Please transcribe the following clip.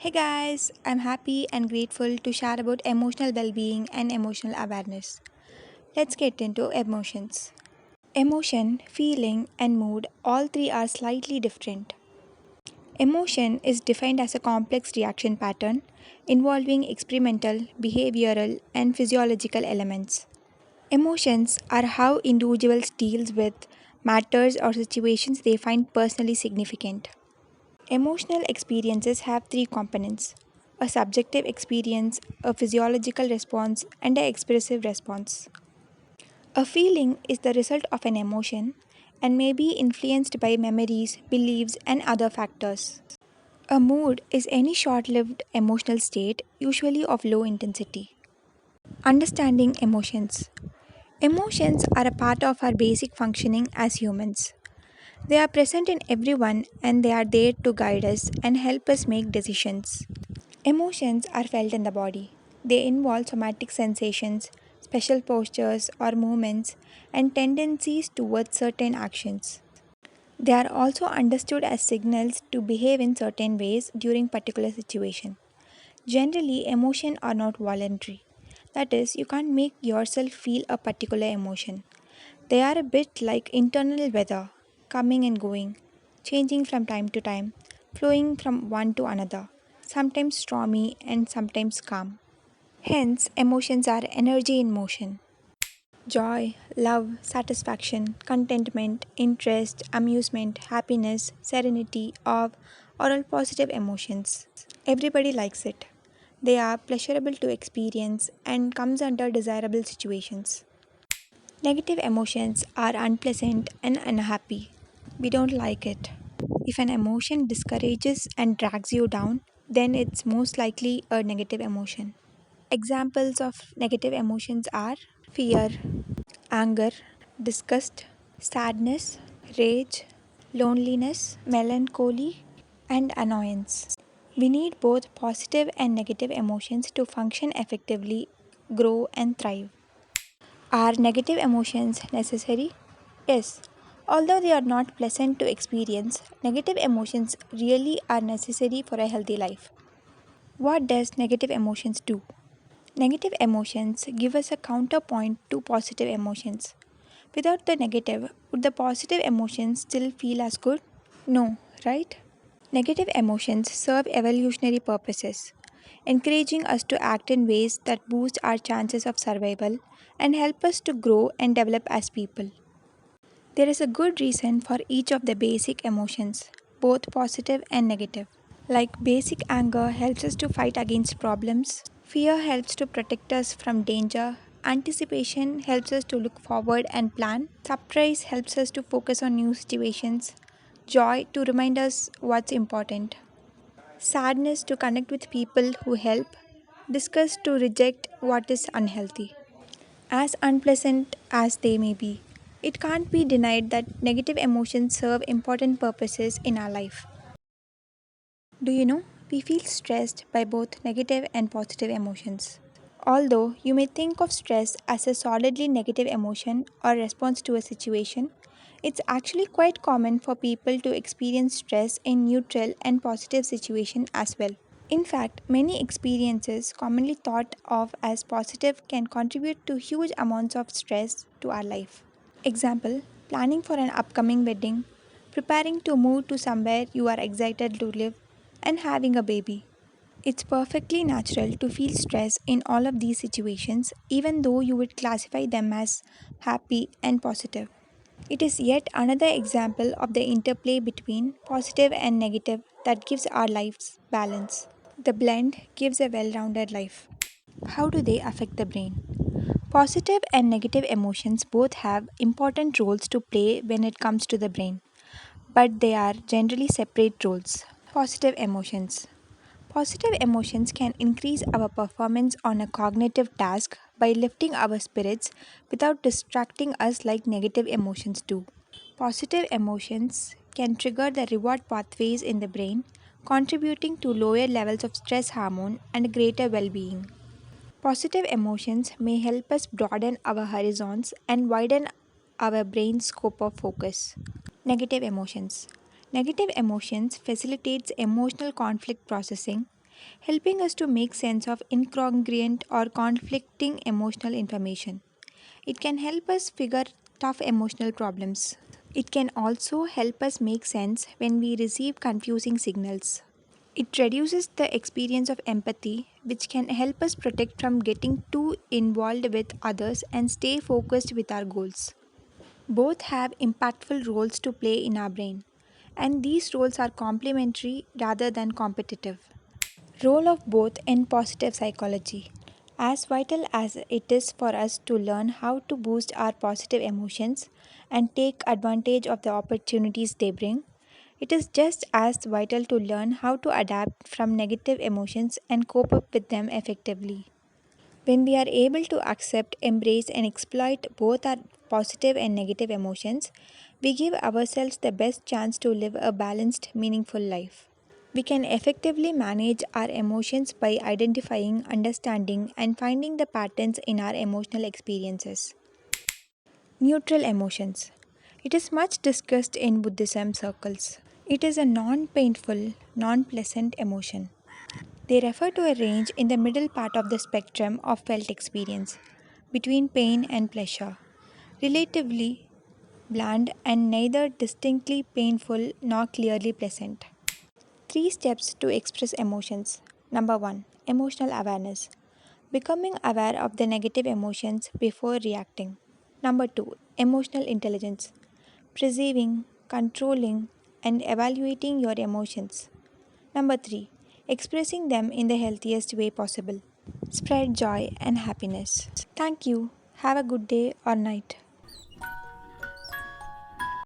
Hey guys, I'm happy and grateful to share about emotional well being and emotional awareness. Let's get into emotions. Emotion, feeling, and mood, all three are slightly different. Emotion is defined as a complex reaction pattern involving experimental, behavioral, and physiological elements. Emotions are how individuals deal with matters or situations they find personally significant. Emotional experiences have three components: a subjective experience, a physiological response, and an expressive response. A feeling is the result of an emotion and may be influenced by memories, beliefs, and other factors. A mood is any short lived emotional state, usually of low intensity. Understanding emotions. Emotions are a part of our basic functioning as humans. They are present in everyone and they are there to guide us and help us make decisions. Emotions are felt in the body. They involve somatic sensations, special postures or movements, and tendencies towards certain actions. They are also understood as signals to behave in certain ways during particular situation. Generally, emotions are not voluntary. That is, you can't make yourself feel a particular emotion. They are a bit like internal weather, coming and going, changing from time to time, flowing from one to another, sometimes stormy and sometimes calm. Hence, emotions are energy in motion. Joy, love, satisfaction, contentment, interest, amusement, happiness, serenity, awe are all positive emotions. Everybody likes it. They are pleasurable to experience and comes under desirable situations. Negative emotions are unpleasant and unhappy. We don't like it. If an emotion discourages and drags you down, then it's most likely a negative emotion. Examples of negative emotions are fear, anger, disgust, sadness, rage, loneliness, melancholy, and annoyance. We need both positive and negative emotions to function effectively, grow, and thrive. Are negative emotions necessary? Yes. Although they are not pleasant to experience, negative emotions really are necessary for a healthy life. What does negative emotions do? Negative emotions give us a counterpoint to positive emotions. Without the negative, would the positive emotions still feel as good? No, right? Negative emotions serve evolutionary purposes, encouraging us to act in ways that boost our chances of survival and help us to grow and develop as people. There is a good reason for each of the basic emotions, both positive and negative. Like basic anger helps us to fight against problems, fear helps to protect us from danger, anticipation helps us to look forward and plan, surprise helps us to focus on new situations, joy to remind us what's important, sadness to connect with people who help, disgust to reject what is unhealthy. As unpleasant as they may be, it can't be denied that negative emotions serve important purposes in our life. Do you know? We feel stressed by both negative and positive emotions. Although you may think of stress as a solidly negative emotion or response to a situation, it's actually quite common for people to experience stress in neutral and positive situations as well. In fact, many experiences commonly thought of as positive can contribute to huge amounts of stress to our life. Example: planning for an upcoming wedding, preparing to move to somewhere you are excited to live, and having a baby. It's perfectly natural to feel stress in all of these situations, even though you would classify them as happy and positive. It is yet another example of the interplay between positive and negative that gives our lives balance. The blend gives a well rounded life. How do they affect the brain? Positive and negative emotions both have important roles to play when it comes to the brain, but they are generally separate roles. Positive emotions. Positive emotions can increase our performance on a cognitive task by lifting our spirits without distracting us like negative emotions do. Positive emotions can trigger the reward pathways in the brain, contributing to lower levels of stress hormone and greater well being. Positive emotions may help us broaden our horizons and widen our brain's scope of focus. Negative emotions. Negative emotions facilitates emotional conflict processing. helping us to make sense of incongruent or conflicting emotional information. It can help us figure tough emotional problems. It can also help us make sense when we receive confusing signals. It reduces the experience of empathy, which can help us protect from getting too involved with others and stay focused with our goals. Both have impactful roles to play in our brain, and these roles are complementary rather than competitive. Role of both in positive psychology. As vital as it is for us to learn how to boost our positive emotions and take advantage of the opportunities they bring, it is just as vital to learn how to adapt from negative emotions and cope up with them effectively. When we are able to accept, embrace, and exploit both our positive and negative emotions, we give ourselves the best chance to live a balanced, meaningful life. We can effectively manage our emotions by identifying, understanding, and finding the patterns in our emotional experiences. Neutral emotions. It is much discussed in Buddhism circles. It is a non painful, non pleasant emotion. They refer to a range in the middle part of the spectrum of felt experience, between pain and pleasure, relatively bland and neither distinctly painful nor clearly pleasant. Three steps to express emotions. Number one, emotional awareness. Becoming aware of the negative emotions before reacting. Number two, emotional intelligence. Perceiving, controlling, and evaluating your emotions. Number three, expressing them in the healthiest way possible. Spread joy and happiness. Thank you. Have a good day or night.